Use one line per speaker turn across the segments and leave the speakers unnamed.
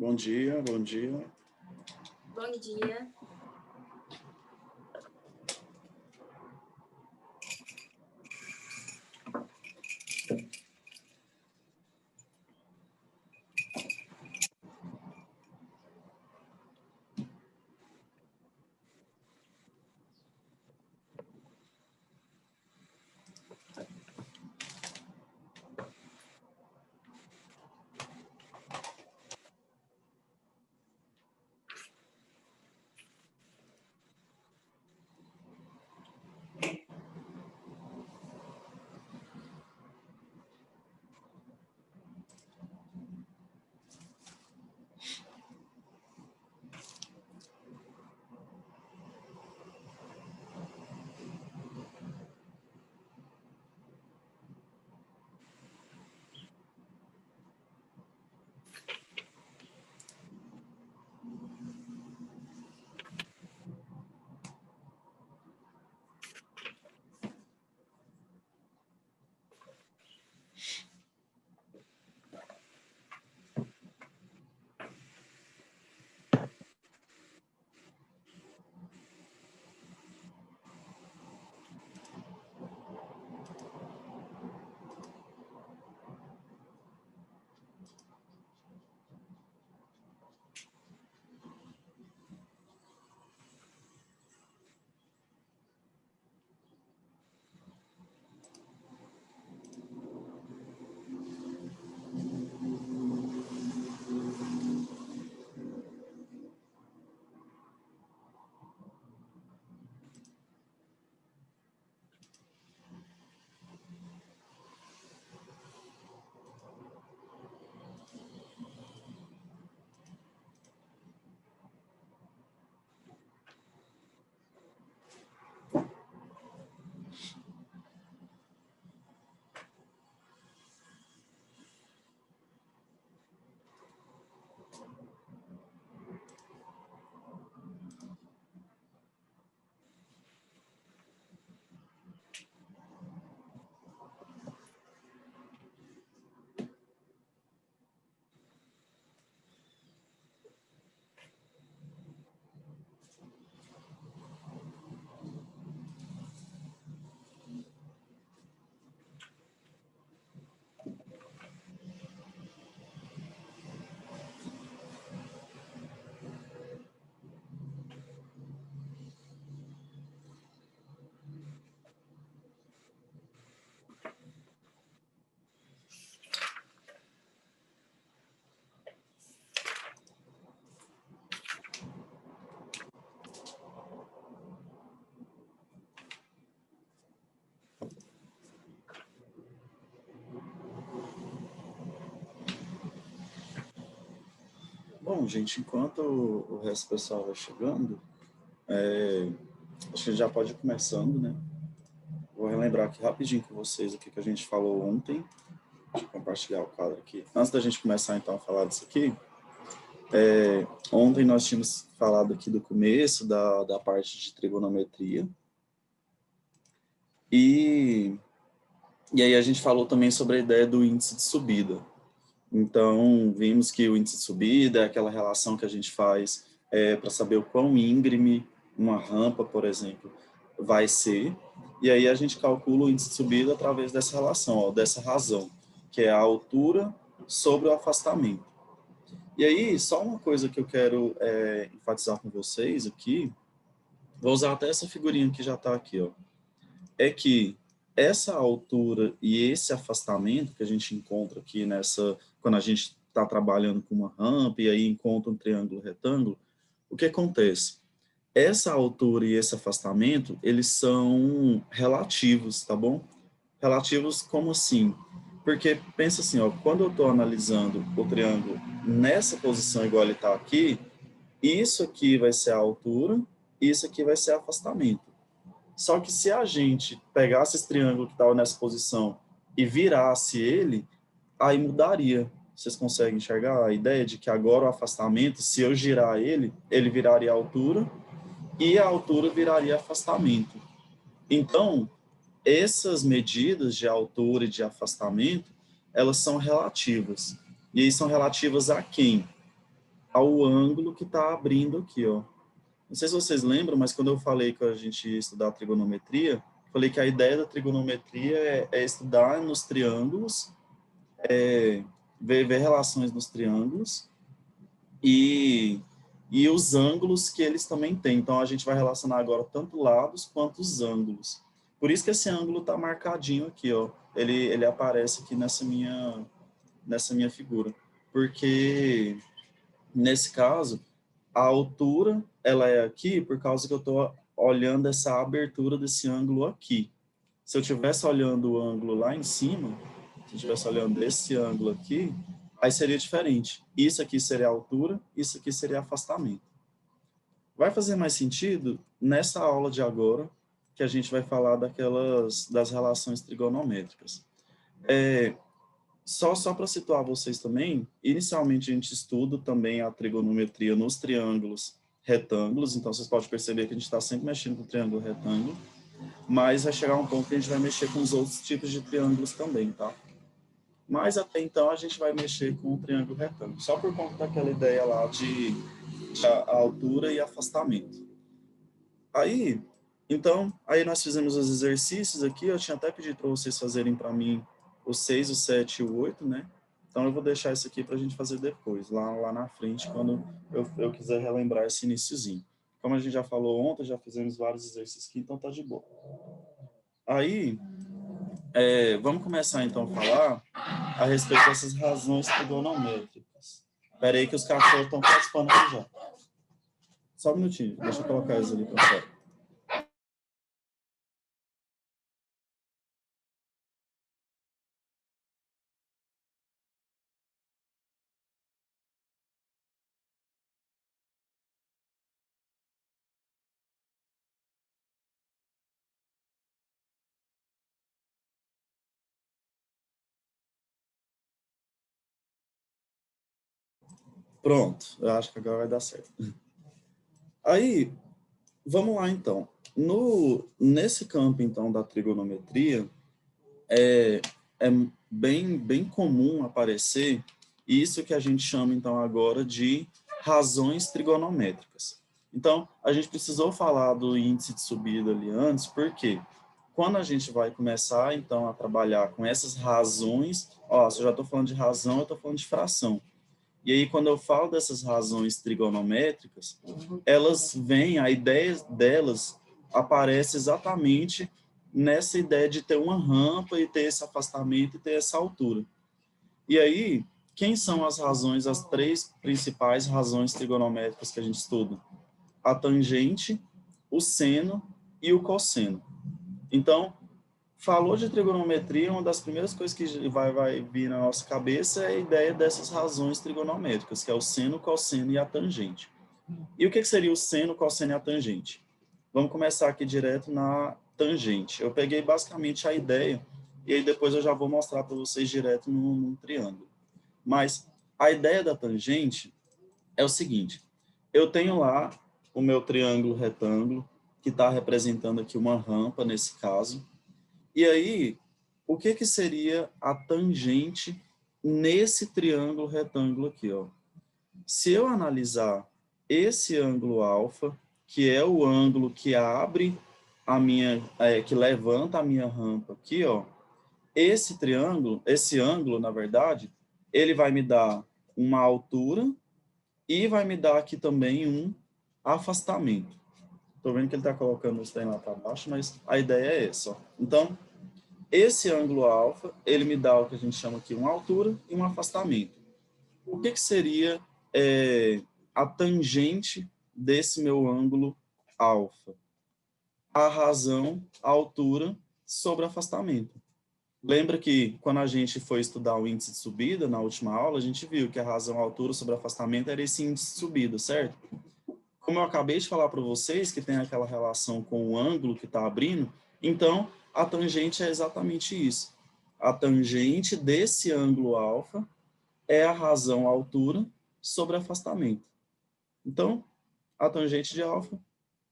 Bom dia, bom dia.
Bom dia.
Bom, gente, enquanto o resto do pessoal vai chegando, acho que já pode ir começando, né? Vou relembrar aqui rapidinho com vocês o que a gente falou ontem. Deixa eu compartilhar o quadro aqui. Antes da gente começar, então, a falar disso aqui, ontem nós tínhamos falado aqui do começo da parte de trigonometria. E aí a gente falou também sobre a ideia do índice de subida. Então, vimos que o índice de subida é aquela relação que a gente faz para saber o quão íngreme uma rampa, por exemplo, vai ser. E aí a gente calcula o índice de subida através dessa relação, ó, dessa razão, que é a altura sobre o afastamento. E aí, só uma coisa que eu quero enfatizar com vocês aqui, vou usar até essa figurinha que já está aqui, ó, é que essa altura e esse afastamento que a gente encontra aqui quando a gente está trabalhando com uma rampa e aí encontra um triângulo retângulo, o que acontece? Essa altura e esse afastamento, eles são relativos, tá bom? Relativos como assim? Porque pensa assim, ó, quando eu estou analisando o triângulo nessa posição igual ele está aqui, isso aqui vai ser a altura e isso aqui vai ser o afastamento. Só que se a gente pegasse esse triângulo que estava nessa posição e virasse ele, aí mudaria. Vocês conseguem enxergar a ideia de que agora o afastamento, se eu girar ele viraria altura e a altura viraria afastamento. Então, essas medidas de altura e de afastamento, elas são relativas. E aí são relativas a quem? ao ângulo que está abrindo aqui, ó. Não sei se vocês lembram, mas quando eu falei que a gente ia estudar trigonometria, falei que a ideia da trigonometria é estudar nos triângulos, ver relações nos triângulos e os ângulos que eles também têm. Então, a gente vai relacionar agora tanto lados quanto os ângulos. Por isso que esse ângulo está marcadinho aqui, ó. Ele aparece aqui nessa minha figura. Porque, nesse caso, a altura ela é aqui por causa que eu estou olhando essa abertura desse ângulo aqui. Se eu estivesse olhando o ângulo lá em cima, se eu estivesse olhando esse ângulo aqui, aí seria diferente. Isso aqui seria a altura, isso aqui seria afastamento. Vai fazer mais sentido nessa aula de agora, que a gente vai falar das relações trigonométricas. Só para situar vocês também, inicialmente a gente estuda também a trigonometria nos triângulos retângulos, então vocês podem perceber que a gente está sempre mexendo com o triângulo retângulo, mas vai chegar um ponto que a gente vai mexer com os outros tipos de triângulos também, tá? Mas até então a gente vai mexer com o triângulo retângulo, só por conta daquela ideia lá de altura e afastamento. Aí nós fizemos os exercícios aqui, eu tinha até pedido para vocês fazerem para mim o 6, o 7 e o 8, né? Então eu vou deixar isso aqui para a gente fazer depois, lá na frente, quando eu quiser relembrar esse iniciozinho. Como a gente já falou ontem, já fizemos vários exercícios aqui, então tá de boa. Aí, vamos começar então a falar a respeito dessas razões trigonométricas. Espera aí que os cachorros estão participando aqui já. Só um minutinho, deixa eu colocar eles ali para fora. Pronto, eu acho que agora vai dar certo. Aí, vamos lá então. Nesse campo então da trigonometria, é bem comum aparecer isso que a gente chama então agora de razões trigonométricas. Então, a gente precisou falar do índice de subida ali antes, porque quando a gente vai começar então a trabalhar com essas razões, ó, se eu já estou falando de razão, eu estou falando de fração. E aí, quando eu falo dessas razões trigonométricas, elas vêm, a ideia delas aparece exatamente nessa ideia de ter uma rampa e ter esse afastamento e ter essa altura. E aí, quem são as razões, as três principais razões trigonométricas que a gente estuda? A tangente, o seno e o cosseno. Então, falou de trigonometria, uma das primeiras coisas que vai vir na nossa cabeça é a ideia dessas razões trigonométricas, que é o seno, o cosseno e a tangente. E o que seria o seno, o cosseno e a tangente? Vamos começar aqui direto na tangente. Eu peguei basicamente a ideia, e aí depois eu já vou mostrar para vocês direto num triângulo. Mas a ideia da tangente é o seguinte, eu tenho lá o meu triângulo retângulo, que está representando aqui uma rampa nesse caso, e aí, o que seria a tangente nesse triângulo retângulo aqui, ó? Se eu analisar esse ângulo alfa, que é o ângulo que abre que levanta a minha rampa aqui, ó, esse triângulo, esse ângulo, na verdade, ele vai me dar uma altura e vai me dar aqui também um afastamento. Estou vendo que ele está colocando isso aí lá para baixo, mas a ideia é essa, ó. Então, esse ângulo alfa, ele me dá o que a gente chama aqui uma altura e um afastamento. O que seria a tangente desse meu ângulo alfa? A razão, a altura sobre afastamento. Lembra que quando a gente foi estudar o índice de subida, na última aula, a gente viu que a razão, a altura sobre afastamento era esse índice de subida, certo? Como eu acabei de falar para vocês, que tem aquela relação com o ângulo que está abrindo, então a tangente é exatamente isso. A tangente desse ângulo alfa é a razão, a altura, sobre afastamento. Então, a tangente de alfa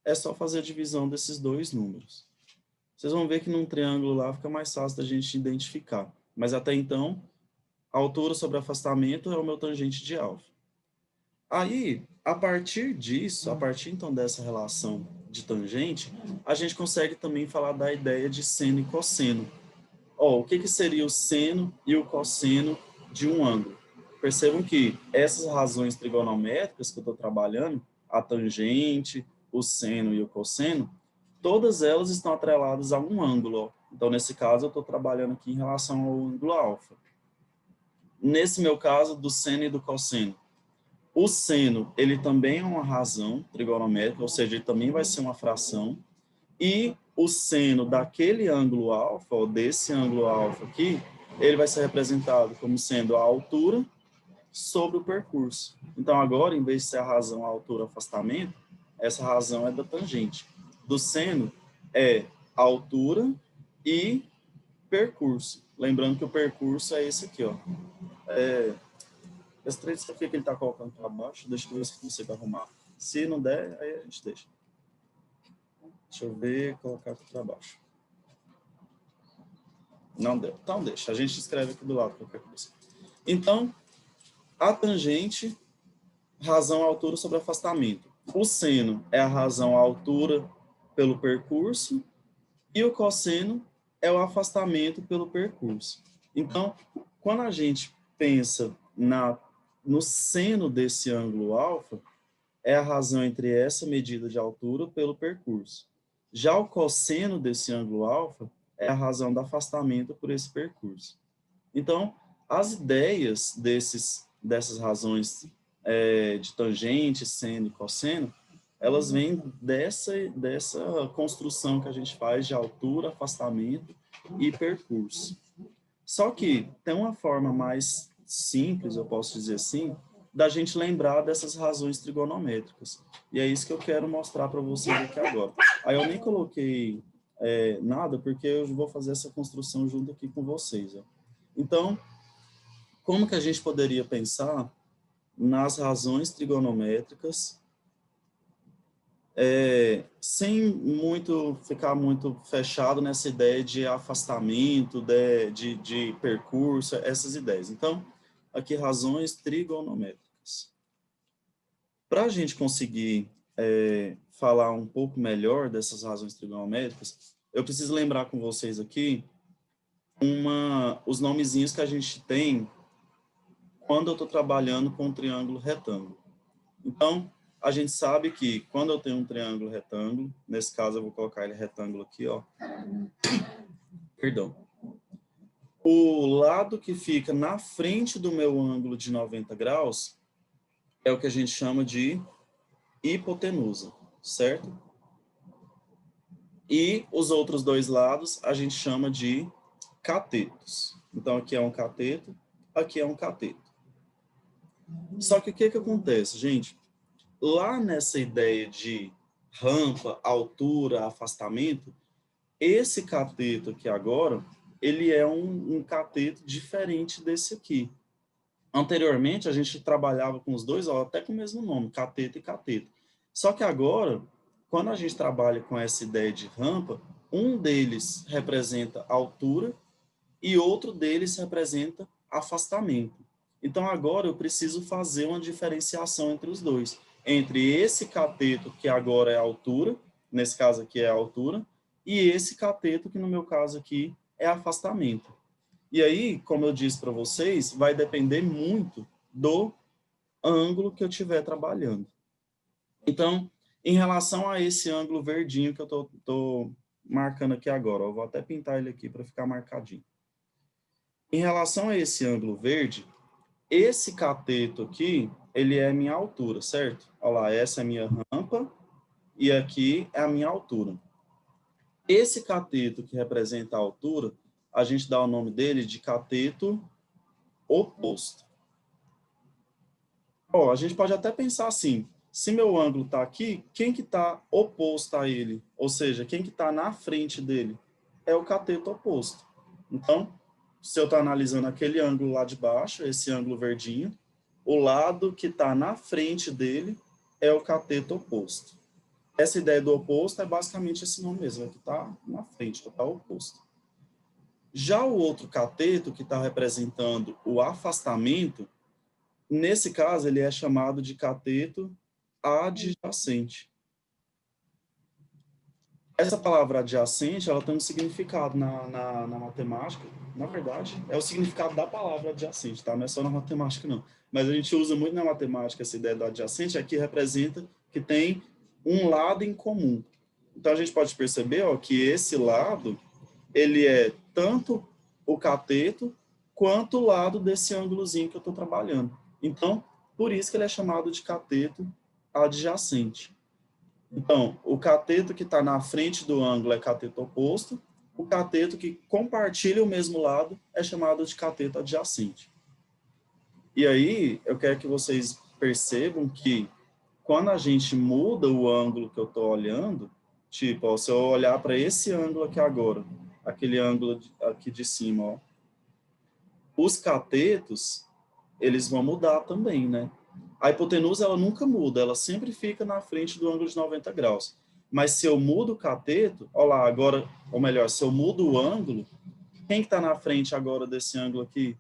é só fazer a divisão desses dois números. Vocês vão ver que num triângulo lá fica mais fácil da gente identificar. Mas até então, a altura sobre afastamento é o meu tangente de alfa. Aí, a partir disso, a partir então dessa relação de tangente, a gente consegue também falar da ideia de seno e cosseno. O que seria o seno e o cosseno de um ângulo? Percebam que essas razões trigonométricas que eu estou trabalhando, a tangente, o seno e o cosseno, todas elas estão atreladas a um ângulo. Então, nesse caso, eu estou trabalhando aqui em relação ao ângulo alfa. Nesse meu caso, do seno e do cosseno. O seno, ele também é uma razão trigonométrica, ou seja, ele também vai ser uma fração. E o seno daquele ângulo alfa, ou desse ângulo alfa aqui, ele vai ser representado como sendo a altura sobre o percurso. Então, agora, em vez de ser a razão a altura, afastamento, essa razão é da tangente. Do seno é altura e percurso. Lembrando que o percurso é esse aqui, ó. Esse trecho aqui que ele está colocando para baixo, deixa eu ver se consigo arrumar. Se não der, aí a gente deixa. Deixa eu ver, colocar aqui para baixo. Não deu. Então deixa, a gente escreve aqui do lado qualquer coisa. Então, a tangente, razão altura sobre afastamento. O seno é a razão altura pelo percurso e o cosseno é o afastamento pelo percurso. Então, quando a gente pensa no seno desse ângulo alfa, é a razão entre essa medida de altura pelo percurso. Já o cosseno desse ângulo alfa é a razão do afastamento por esse percurso. Então, as ideias dessas razões de tangente, seno e cosseno, elas vêm dessa construção que a gente faz de altura, afastamento e percurso. Só que tem uma forma mais simples, eu posso dizer assim, da gente lembrar dessas razões trigonométricas. E é isso que eu quero mostrar para vocês aqui agora. Aí eu nem coloquei nada, porque eu vou fazer essa construção junto aqui com vocês. Ó. Então, como que a gente poderia pensar nas razões trigonométricas sem ficar muito fechado nessa ideia de afastamento, de percurso, essas ideias. Então, aqui razões trigonométricas. Para a gente conseguir falar um pouco melhor dessas razões trigonométricas, eu preciso lembrar com vocês aqui os nomezinhos que a gente tem quando eu estou trabalhando com um triângulo retângulo. Então, a gente sabe que quando eu tenho um triângulo retângulo, nesse caso eu vou colocar ele retângulo aqui, ó. Perdão. O lado que fica na frente do meu ângulo de 90 graus é o que a gente chama de hipotenusa, certo? E os outros dois lados a gente chama de catetos. Então, aqui é um cateto, aqui é um cateto. Só que o que acontece, gente? Lá nessa ideia de rampa, altura, afastamento, esse cateto aqui agora, ele é um cateto diferente desse aqui. Anteriormente, a gente trabalhava com os dois, até com o mesmo nome, cateto e cateto. Só que agora, quando a gente trabalha com essa ideia de rampa, um deles representa altura e outro deles representa afastamento. Então, agora eu preciso fazer uma diferenciação entre os dois. Entre esse cateto, que agora é a altura, nesse caso aqui é a altura, e esse cateto, que no meu caso aqui é afastamento. E aí, como eu disse para vocês, vai depender muito do ângulo que eu estiver trabalhando. Então, em relação a esse ângulo verdinho que eu estou marcando aqui agora, eu vou até pintar ele aqui para ficar marcadinho. Em relação a esse ângulo verde, esse cateto aqui, ele é a minha altura, certo? Olha lá, essa é a minha rampa e aqui é a minha altura. Esse cateto que representa a altura, a gente dá o nome dele de cateto oposto. A gente pode até pensar assim, se meu ângulo está aqui, quem que está oposto a ele? Ou seja, quem que está na frente dele? É o cateto oposto. Então, se eu estou analisando aquele ângulo lá de baixo, esse ângulo verdinho, o lado que está na frente dele é o cateto oposto. Essa ideia do oposto é basicamente esse nome mesmo, é que está na frente, que está oposto. Já o outro cateto, que está representando o afastamento, Nesse caso, ele é chamado de cateto adjacente. Essa palavra adjacente, ela tem um significado na matemática. Na verdade, é o significado da palavra adjacente, tá? Não é só na matemática, não. Mas a gente usa muito na matemática essa ideia do adjacente, aqui representa que tem um lado em comum. Então, a gente pode perceber, ó, que esse lado, ele é tanto o cateto, quanto o lado desse ângulozinho que eu estou trabalhando. Então, por isso que ele é chamado de cateto adjacente. Então, o cateto que está na frente do ângulo é cateto oposto, o cateto que compartilha o mesmo lado é chamado de cateto adjacente. E aí, eu quero que vocês percebam que quando a gente muda o ângulo que eu estou olhando, tipo, ó, se eu olhar para esse ângulo aqui agora, aquele ângulo aqui de cima, ó, os catetos, eles vão mudar também, né? A hipotenusa, ela nunca muda, ela sempre fica na frente do ângulo de 90 graus. Mas se eu mudo o cateto, olha lá, agora, ou melhor, se eu mudo o ângulo, quem que está na frente agora desse ângulo aqui?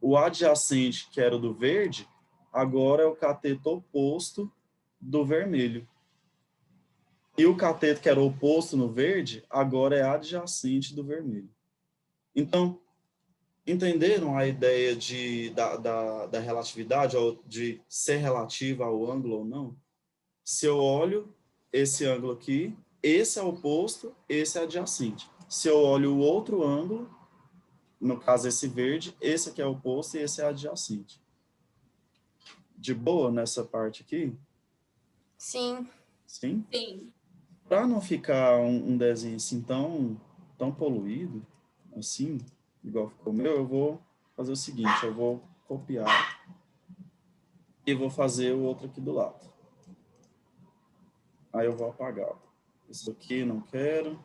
O adjacente, que era o do verde, agora é o cateto oposto do vermelho. E o cateto que era oposto no verde, agora é adjacente do vermelho. Então, entenderam a ideia da relatividade, ou de ser relativa ao ângulo ou não? Se eu olho esse ângulo aqui, esse é oposto, esse é adjacente. Se eu olho o outro ângulo, no caso esse verde, esse aqui é oposto e esse é adjacente. De boa nessa parte aqui?
Sim.
Sim?
Sim.
Para não ficar um desenho assim tão poluído, assim, igual ficou o meu, eu vou fazer o seguinte, eu vou copiar e vou fazer o outro aqui do lado. Aí eu vou apagar. Isso aqui não quero.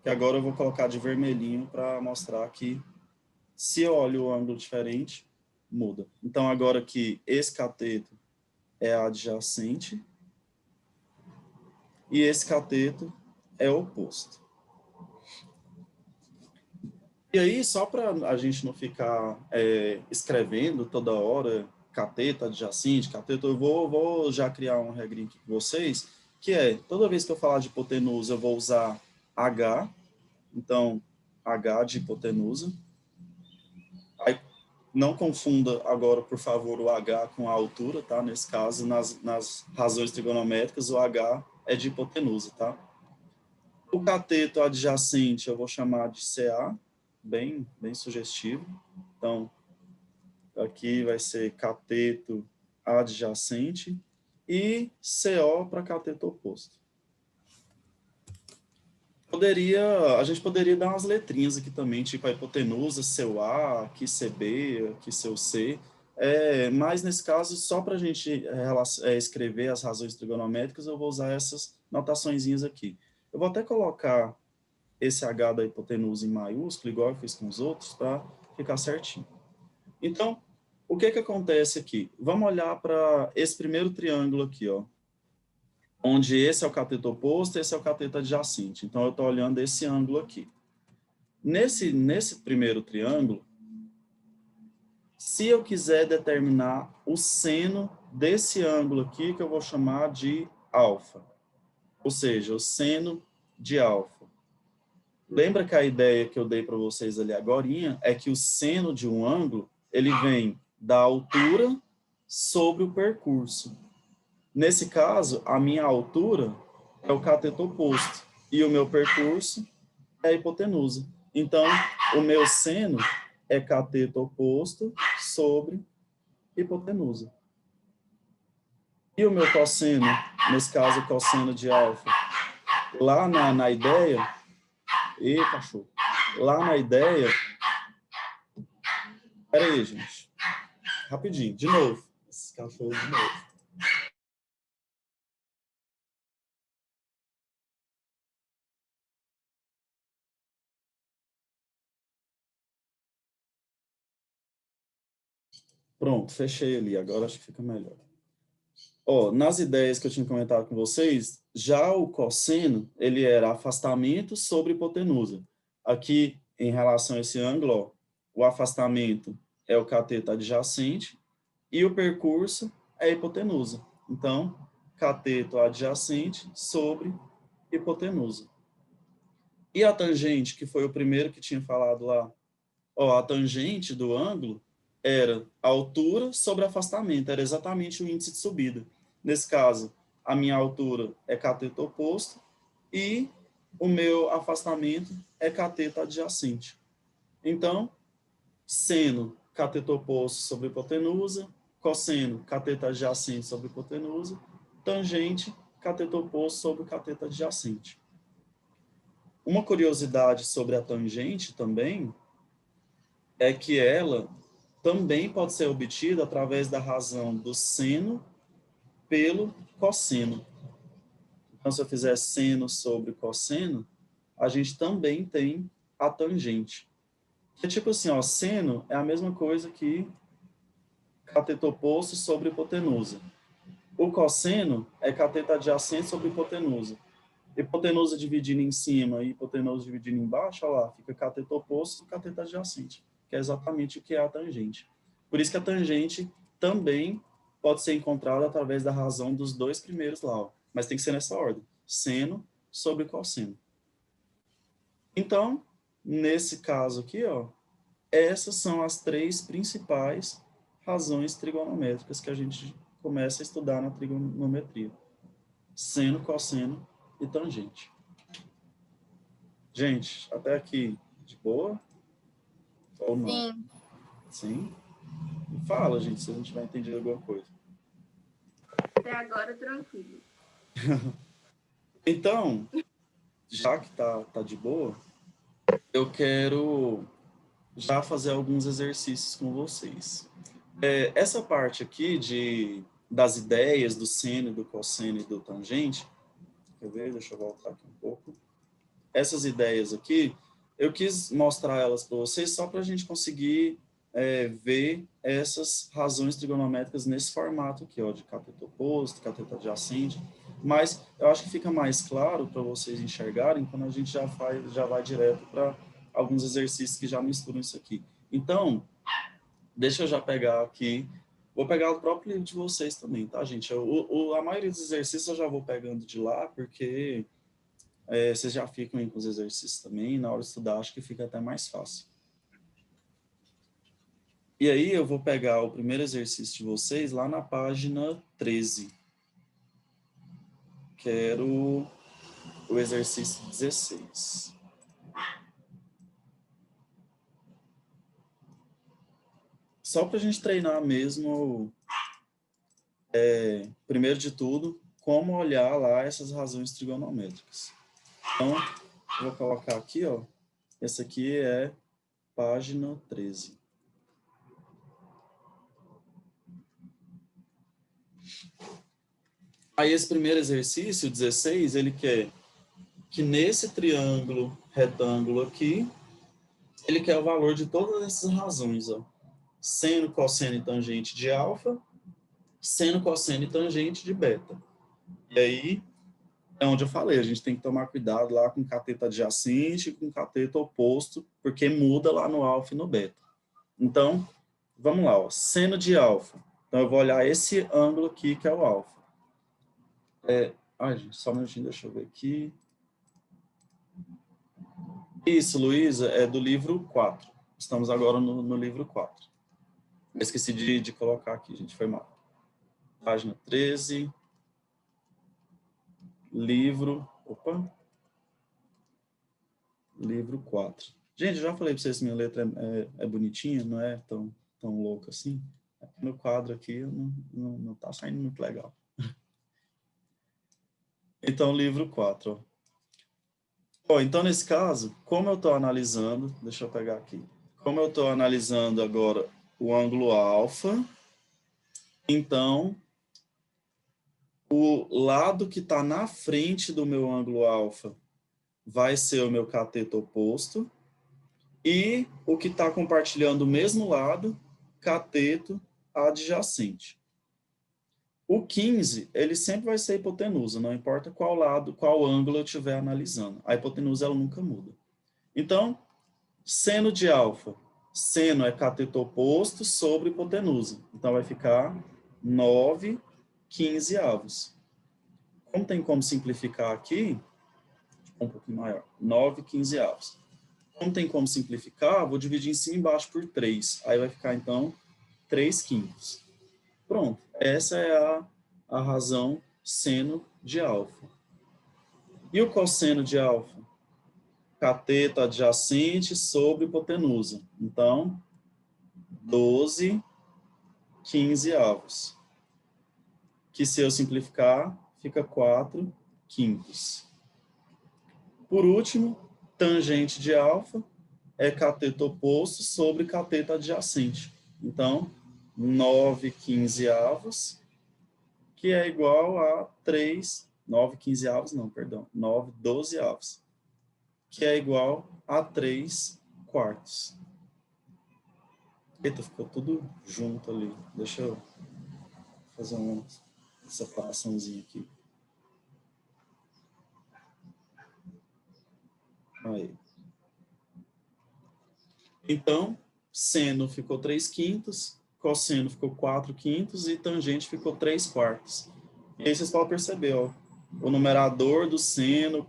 Que agora eu vou colocar de vermelhinho para mostrar que se eu olho o ângulo diferente, muda. Então agora que esse cateto é adjacente e esse cateto é oposto. E aí, só para a gente não ficar escrevendo toda hora cateto adjacente, cateto, eu vou já criar uma regrinha aqui com vocês, que é, toda vez que eu falar de hipotenusa, eu vou usar H, então, H de hipotenusa. Aí, não confunda agora, por favor, o H com a altura, tá? Nesse caso, nas razões trigonométricas, o H é de hipotenusa, tá? O cateto adjacente eu vou chamar de CA, bem sugestivo. Então, aqui vai ser cateto adjacente e CO para cateto oposto. A gente poderia dar umas letrinhas aqui também, tipo a hipotenusa, seu A, aqui CB, aqui seu C, mas nesse caso, só para a gente escrever as razões trigonométricas, eu vou usar essas notaçõezinhas aqui. Eu vou até colocar esse H da hipotenusa em maiúsculo, igual eu fiz com os outros, para ficar certinho. Então, o que acontece aqui? Vamos olhar para esse primeiro triângulo aqui, ó, onde esse é o cateto oposto, esse é o cateto adjacente. Então, eu estou olhando esse ângulo aqui. Nesse primeiro triângulo, se eu quiser determinar o seno desse ângulo aqui, que eu vou chamar de alfa, ou seja, o seno de alfa. Lembra que a ideia que eu dei para vocês ali agorinha é que o seno de um ângulo, ele vem da altura sobre o percurso. Nesse caso, a minha altura é o cateto oposto e o meu percurso é a hipotenusa. Então, o meu seno é cateto oposto sobre hipotenusa. E o meu cosseno, nesse caso, o cosseno de alfa, lá na ideia... cachorro! Lá na ideia... Pera aí, gente. Rapidinho, de novo. Esse cachorro de novo. Pronto, fechei ali. Agora acho que fica melhor. Ó, nas ideias que eu tinha comentado com vocês, já o cosseno, ele era afastamento sobre hipotenusa. Aqui, em relação a esse ângulo, ó, o afastamento é o cateto adjacente e o percurso é a hipotenusa. Então, cateto adjacente sobre hipotenusa. E a tangente, que foi o primeiro que tinha falado lá, ó, a tangente do ângulo era a altura sobre afastamento, era exatamente o índice de subida. Nesse caso, a minha altura é cateto oposto e o meu afastamento é cateto adjacente. Então, seno cateto oposto sobre hipotenusa, cosseno cateto adjacente sobre hipotenusa, tangente cateto oposto sobre cateto adjacente. Uma curiosidade sobre a tangente também é que ela também pode ser obtida através da razão do seno pelo cosseno. Então, se eu fizer seno sobre cosseno, a gente também tem a tangente. É tipo assim, ó, seno é a mesma coisa que cateto oposto sobre hipotenusa. O cosseno é cateto adjacente sobre hipotenusa. Hipotenusa dividindo em cima e hipotenusa dividindo embaixo, olha lá, fica cateto oposto e cateto adjacente, que é exatamente o que é a tangente. Por isso que a tangente também pode ser encontrada através da razão dos dois primeiros lá, ó. Mas tem que ser nessa ordem, seno sobre cosseno. Então, nesse caso aqui, ó, essas são as três principais razões trigonométricas que a gente começa a estudar na trigonometria: seno, cosseno e tangente. Gente, até aqui, de boa? Ou não?
Sim.
Sim? Fala, gente, se a gente vai entender alguma coisa.
Até agora, tranquilo.
Então, já que tá de boa, eu quero já fazer alguns exercícios com vocês. Essa parte aqui das ideias do seno, do cosseno e do tangente, quer ver? Deixa eu voltar aqui um pouco. Essas ideias aqui, eu quis mostrar elas para vocês só para a gente conseguir ver essas razões trigonométricas nesse formato aqui, ó, de cateto oposto, cateto adjacente. Mas eu acho que fica mais claro para vocês enxergarem quando a gente já vai direto para alguns exercícios que já misturam isso aqui. Então, deixa eu já pegar aqui. Vou pegar o próprio livro de vocês também, tá, gente? A maioria dos exercícios eu já vou pegando de lá, porque vocês já ficam aí com os exercícios também, na hora de estudar acho que fica até mais fácil. E aí eu vou pegar o primeiro exercício de vocês lá na página 13. Quero o exercício 16. Só para a gente treinar mesmo, primeiro de tudo, como olhar lá essas razões trigonométricas. Então, eu vou colocar aqui, ó, essa aqui é página 13. Aí esse primeiro exercício, 16, ele quer que nesse triângulo retângulo aqui, ele quer o valor de todas essas razões, ó. Seno, cosseno e tangente de alfa, seno, cosseno e tangente de beta. E aí, é onde eu falei, a gente tem que tomar cuidado lá com cateto adjacente e com cateto oposto, porque muda lá no alfa e no beta. Então, vamos lá, ó, seno de alfa. Então, eu vou olhar esse ângulo aqui, que é o alfa. Ai, gente, só um minutinho, deixa eu ver aqui. Isso, Luísa, é do livro 4. Estamos agora no livro 4. Eu esqueci de colocar aqui, gente, foi mal. Página 13. Livro... Opa! Livro 4. Gente, eu já falei para vocês que minha letra é bonitinha, não é tão louca assim. No quadro aqui não tá saindo muito legal. Então, livro 4. Ó, então, nesse caso, como eu estou analisando... Deixa eu pegar aqui. Como eu estou analisando agora o ângulo alfa, então, o lado que está na frente do meu ângulo alfa vai ser o meu cateto oposto, e o que está compartilhando o mesmo lado, cateto adjacente. O 15, ele sempre vai ser hipotenusa, não importa qual lado, qual ângulo eu estiver analisando. A hipotenusa, ela nunca muda. Então, seno de alfa. Seno é cateto oposto sobre hipotenusa. Então, vai ficar 9/15. Como tem como simplificar aqui, um pouquinho maior, 9/15. Como tem como simplificar, vou dividir em cima e embaixo por 3. Aí vai ficar, então, 3/5. Pronto. Essa é a razão seno de alfa. E o cosseno de alfa? Cateto adjacente sobre hipotenusa. Então, 12/15. Que se eu simplificar, fica 4/5. Por último, tangente de alfa é cateto oposto sobre cateto adjacente. Então, 9/15, que é igual a 3, 9/15 não, perdão, 9/12, que é igual a 3/4. Eita, ficou tudo junto ali. Deixa eu fazer uma separaçãozinha aqui. Aí. Então, seno ficou 3/5, cosseno ficou 4/5 e tangente ficou 3/4. E aí vocês podem perceber, ó, o numerador do seno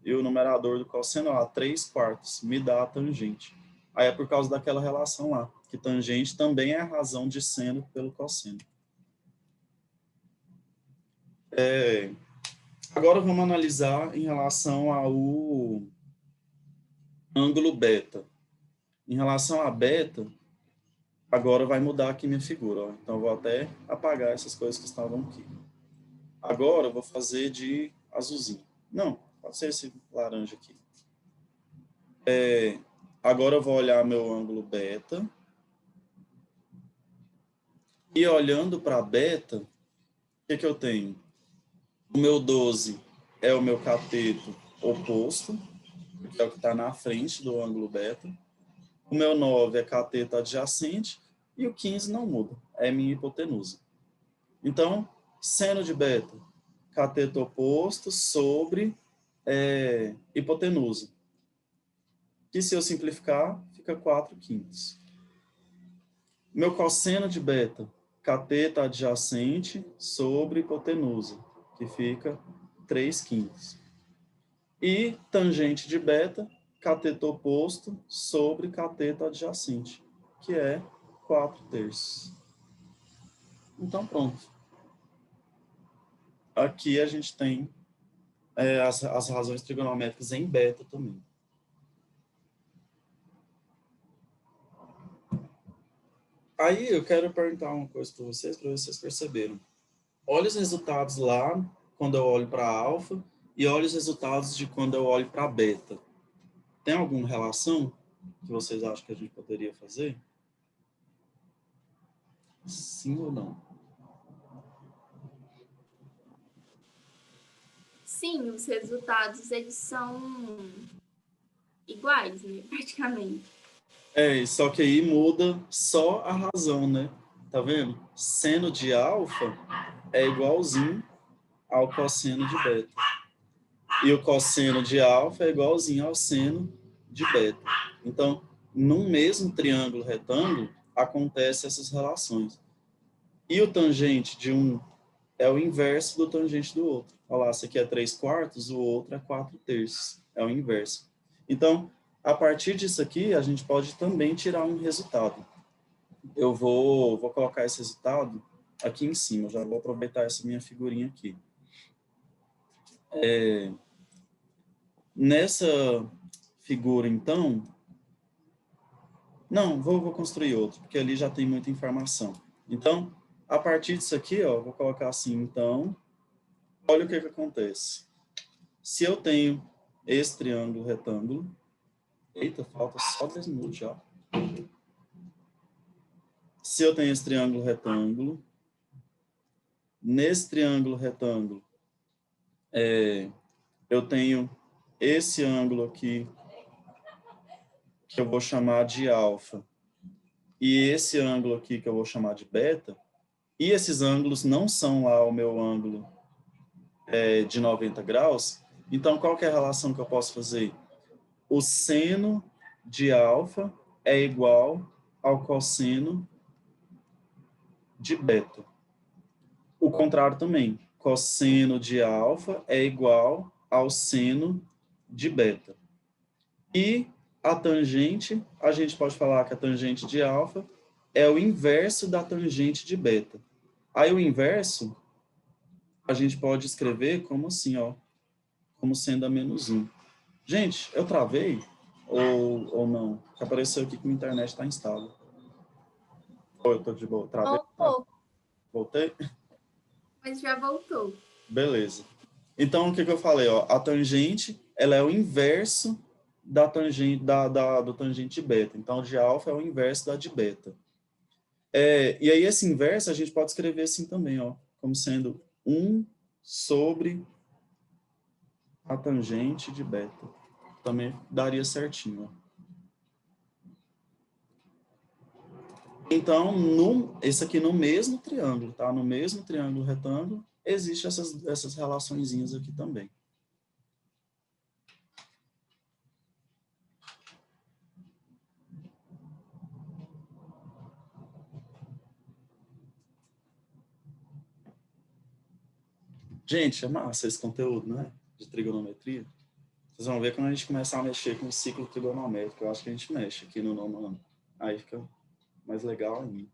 e o numerador do cosseno, ó, 3/4, me dá a tangente. Aí é por causa daquela relação lá, que tangente também é a razão de seno pelo cosseno. Agora vamos analisar em relação ao ângulo beta. Em relação a beta, agora vai mudar aqui minha figura. Ó. Então, eu vou até apagar essas coisas que estavam aqui. Agora, eu vou fazer de azulzinho. Não, pode ser esse laranja aqui. Agora, eu vou olhar meu ângulo beta. E olhando para beta, o que eu tenho? O meu 12 é o meu cateto oposto, que é o que está na frente do ângulo beta. O meu 9 é cateto adjacente e o 15 não muda, é minha hipotenusa. Então, seno de beta, cateto oposto sobre hipotenusa. Que se eu simplificar, fica 4/5. Meu cosseno de beta, cateto adjacente sobre hipotenusa, que fica 3/5. E tangente de beta, cateto oposto sobre cateto adjacente, que é 4/3. Então, pronto. Aqui a gente tem as razões trigonométricas em beta também. Aí eu quero perguntar uma coisa para ver se vocês perceberam. Olha os resultados lá, quando eu olho para alfa, e olha os resultados de quando eu olho para beta. Tem alguma relação que vocês acham que a gente poderia fazer? Sim ou não?
Sim, os resultados, eles são iguais, né, praticamente.
Só que aí muda só a razão, né? Tá vendo? Seno de alfa é igualzinho ao cosseno de beta. E o cosseno de alfa é igualzinho ao seno de beta. Então, num mesmo triângulo retângulo, acontecem essas relações. E o tangente de um é o inverso do tangente do outro. Olha lá, esse aqui é 3/4, o outro é 4/3. É o inverso. Então, a partir disso aqui, a gente pode também tirar um resultado. Eu vou colocar esse resultado aqui em cima. Eu já vou aproveitar essa minha figurinha aqui. Nessa figura, então... Não, vou construir outro, porque ali já tem muita informação. Então, a partir disso aqui, ó, vou colocar assim, então... Olha o que acontece. Se eu tenho esse triângulo retângulo... Eita, falta só 10 minutos já. Se eu tenho esse triângulo retângulo, nesse triângulo retângulo, eu tenho esse ângulo aqui, que eu vou chamar de alfa, e esse ângulo aqui, que eu vou chamar de beta, e esses ângulos não são lá o meu ângulo de 90 graus, então qual que é a relação que eu posso fazer? O seno de alfa é igual ao cosseno de beta. O contrário também. Cosseno de alfa é igual ao seno de beta. E a tangente, a gente pode falar que a tangente de alfa é o inverso da tangente de beta. Aí o inverso, a gente pode escrever como assim, ó, como sendo a menos 1. Gente, eu travei ou não? Que apareceu aqui que minha internet está instável. Ou eu tô de boa? Travei?
Um pouco.
Voltei?
Mas já voltou.
Beleza. Então, o que eu falei? Ó, a tangente, ela é o inverso da tangente, do tangente de beta. Então, de alfa é o inverso da de beta. E aí, esse inverso, a gente pode escrever assim também, ó, como sendo 1 sobre a tangente de beta. Também daria certinho, ó. Então, esse aqui no mesmo triângulo, tá? No mesmo triângulo retângulo, existem essas relaçõezinhas aqui também. Gente, é massa esse conteúdo, né? De trigonometria. Vocês vão ver quando a gente começar a mexer com o ciclo trigonométrico. Eu acho que a gente mexe aqui no nono ano. Aí fica mais legal ainda.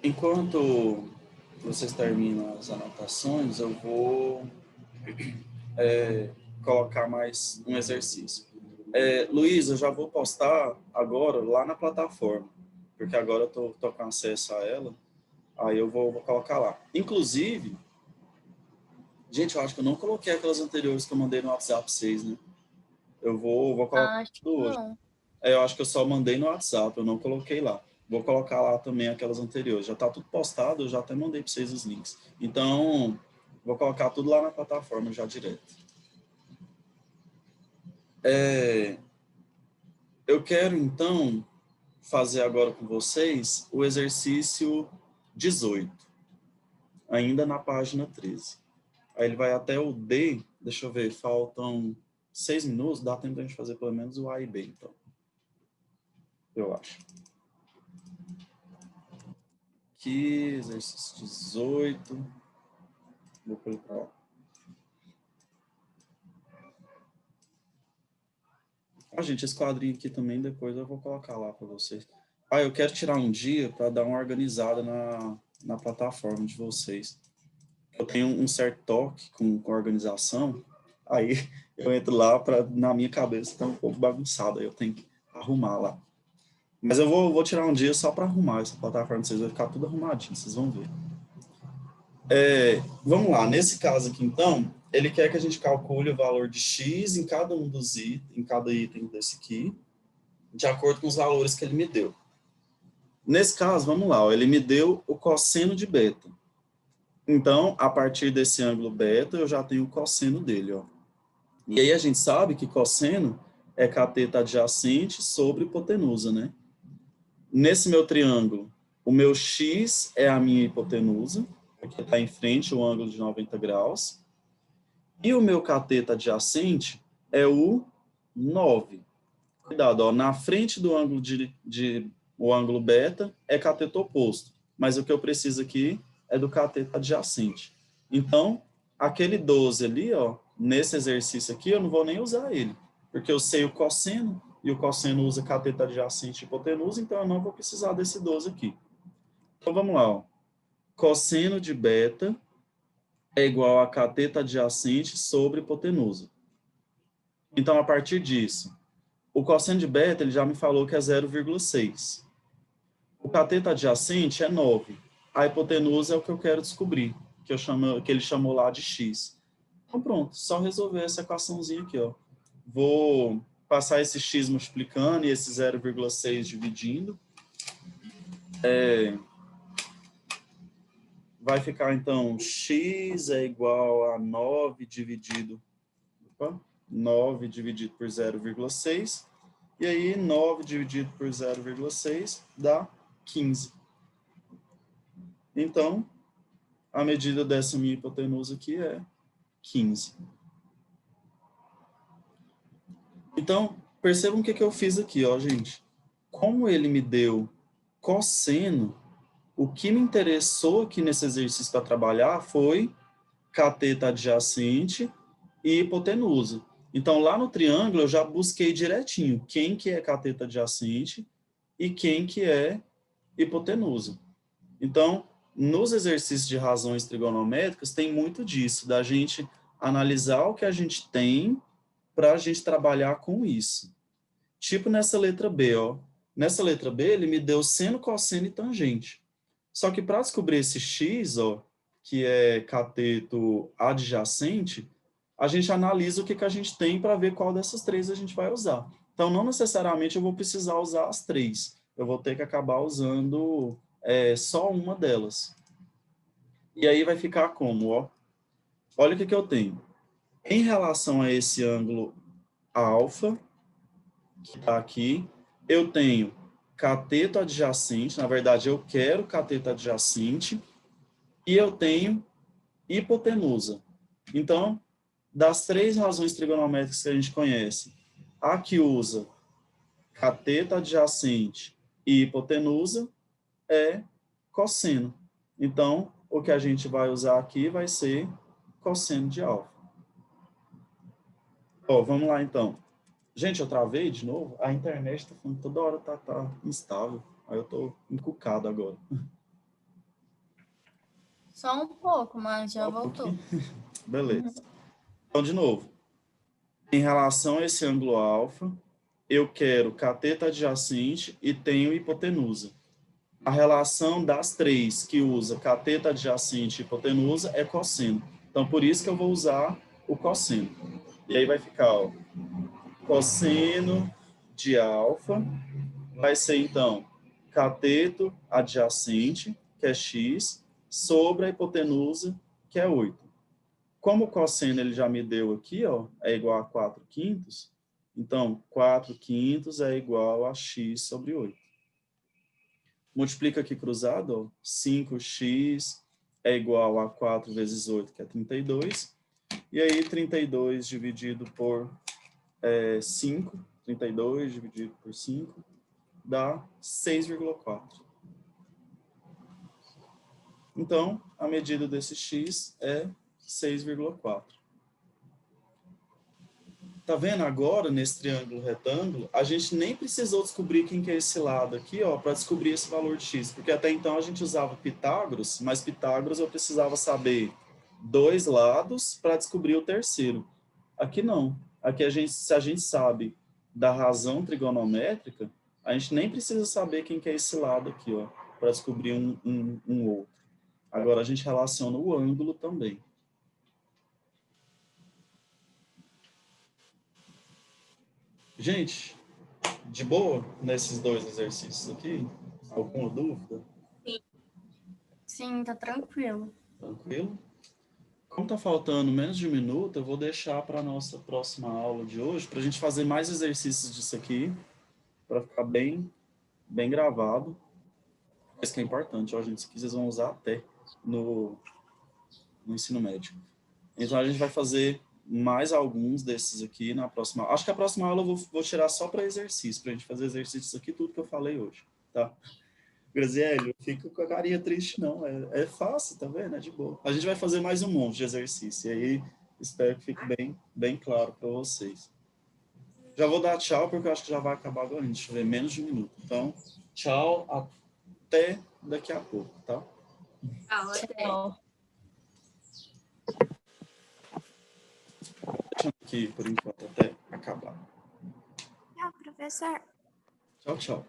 Enquanto vocês terminam as anotações, eu vou colocar mais um exercício. Luiz, eu já vou postar agora lá na plataforma, porque agora eu tô com acesso a ela, aí eu vou colocar lá. Inclusive, gente, eu acho que eu não coloquei aquelas anteriores que eu mandei no WhatsApp para vocês, né? Eu vou colocar
Acho que
tudo hoje.
não.
Eu acho que eu só mandei no WhatsApp, eu não coloquei lá. Vou colocar lá também aquelas anteriores. Já está tudo postado, eu já até mandei para vocês os links. Então, vou colocar tudo lá na plataforma já direto. Eu quero, então, fazer agora com vocês o exercício 18, ainda na página 13. Aí ele vai até o D, deixa eu ver, faltam 6 minutos, dá tempo de a gente fazer pelo menos o A e B, então. Eu acho. Aqui, exercício 18. Vou pôr para lá. Gente, esse quadrinho aqui também depois eu vou colocar lá para vocês. Eu quero tirar um dia para dar uma organizada na plataforma de vocês. Eu tenho um certo toque com organização, aí eu entro lá, na minha cabeça tá um pouco bagunçado, aí eu tenho que arrumar lá. Mas eu vou tirar um dia só para arrumar essa plataforma de vocês, vai ficar tudo arrumadinho, vocês vão ver. Vamos lá, nesse caso aqui então, ele quer que a gente calcule o valor de x em cada um dos itens, em cada item desse aqui, de acordo com os valores que ele me deu. Nesse caso, vamos lá, ó, ele me deu o cosseno de beta. Então, a partir desse ângulo beta, eu já tenho o cosseno dele, ó. E aí a gente sabe que cosseno é cateto adjacente sobre hipotenusa, né? Nesse meu triângulo, o meu x é a minha hipotenusa, que está em frente ao ângulo de 90 graus, e o meu cateto adjacente é o 9. Cuidado, ó, na frente do ângulo o ângulo beta é cateto oposto, mas o que eu preciso aqui é do cateto adjacente. Então, aquele 12 ali, ó, nesse exercício aqui, eu não vou nem usar ele, porque eu sei o cosseno, e o cosseno usa cateto adjacente e hipotenusa, então eu não vou precisar desse 12 aqui. Então, vamos lá, ó. Cosseno de beta é igual a cateto adjacente sobre hipotenusa. Então, a partir disso, o cosseno de beta, ele já me falou que é 0,6. O cateto adjacente é 9. A hipotenusa é o que eu quero descobrir, que ele chamou lá de x. Então, pronto, só resolver essa equaçãozinha aqui, ó. Vou passar esse x multiplicando e esse 0,6 dividindo. Vai ficar, então, x é igual a 9 dividido... 9 dividido por 0,6. E aí, 9 dividido por 0,6 dá 15. Então, a medida dessa minha hipotenusa aqui é 15. Então, percebam o que eu fiz aqui, ó, gente. Como ele me deu cosseno, o que me interessou aqui nesse exercício para trabalhar foi cateto adjacente e hipotenusa. Então, lá no triângulo, eu já busquei direitinho quem que é cateto adjacente e quem que é hipotenusa. Então, nos exercícios de razões trigonométricas, tem muito disso, da gente analisar o que a gente tem para a gente trabalhar com isso. Tipo nessa letra B, ó. Nessa letra B, ele me deu seno, cosseno e tangente. Só que para descobrir esse x, ó, que é cateto adjacente, a gente analisa o que, que a gente tem para ver qual dessas três a gente vai usar. Então, não necessariamente eu vou precisar usar as três. Eu vou ter que acabar usando só uma delas. E aí vai ficar como, ó. Olha o que, que eu tenho. Em relação a esse ângulo alfa, que está aqui, eu tenho cateto adjacente, na verdade eu quero cateto adjacente, e eu tenho hipotenusa. Então, das três razões trigonométricas que a gente conhece, a que usa cateto adjacente e hipotenusa é cosseno. Então, o que a gente vai usar aqui vai ser cosseno de alfa. Ó, vamos lá então. Gente, eu travei de novo. A internet tá falando toda hora tá instável. Aí eu tô encucado agora.
Só um pouco, mas já voltou.
Beleza. Então, de novo. Em relação a esse ângulo alfa, eu quero cateto adjacente e tenho hipotenusa. A relação das três que usa cateto adjacente e hipotenusa é cosseno. Então, por isso que eu vou usar o cosseno. E aí vai ficar, ó, cosseno de alfa vai ser, então, cateto adjacente, que é x, sobre a hipotenusa, que é 8. Como o cosseno ele já me deu aqui, ó, é igual a 4 quintos, então 4 quintos é igual a x sobre 8. Multiplica aqui cruzado, ó, 5x é igual a 4 vezes 8, que é 32. E aí 32 dividido por 5, 32 dividido por 5, dá 6,4. Então, a medida desse x é 6,4. Tá vendo agora, nesse triângulo retângulo, a gente nem precisou descobrir quem que é esse lado aqui, ó, para descobrir esse valor de x, porque até então a gente usava Pitágoras, mas Pitágoras eu precisava saber dois lados para descobrir o terceiro. Aqui não. Aqui se a gente sabe da razão trigonométrica, a gente nem precisa saber quem que é esse lado aqui, ó, para descobrir um outro. Agora a gente relaciona o ângulo também. Gente, de boa nesses dois exercícios aqui? Alguma dúvida?
Sim, tá tranquilo.
Tranquilo? Como está faltando menos de um minuto, eu vou deixar para a nossa próxima aula de hoje, para a gente fazer mais exercícios disso aqui, para ficar bem gravado. Isso que é importante, ó, gente, isso aqui vocês vão usar até no ensino médio. Então, a gente vai fazer mais alguns desses aqui na próxima aula. Acho que a próxima aula eu vou tirar só para exercício, para a gente fazer exercícios aqui, tudo que eu falei hoje, tá? Graziele, eu fico com a carinha triste, não. É fácil, tá vendo? É de boa. A gente vai fazer mais um monte de exercício, e aí espero que fique bem claro para vocês. Já vou dar tchau, porque eu acho que já vai acabar agora. Deixa eu ver, menos de um minuto. Então, tchau, até daqui a pouco, tá?
Tchau, até.
Tchau.
Deixando aqui, por enquanto, até acabar.
Tchau, professor.
Tchau, tchau.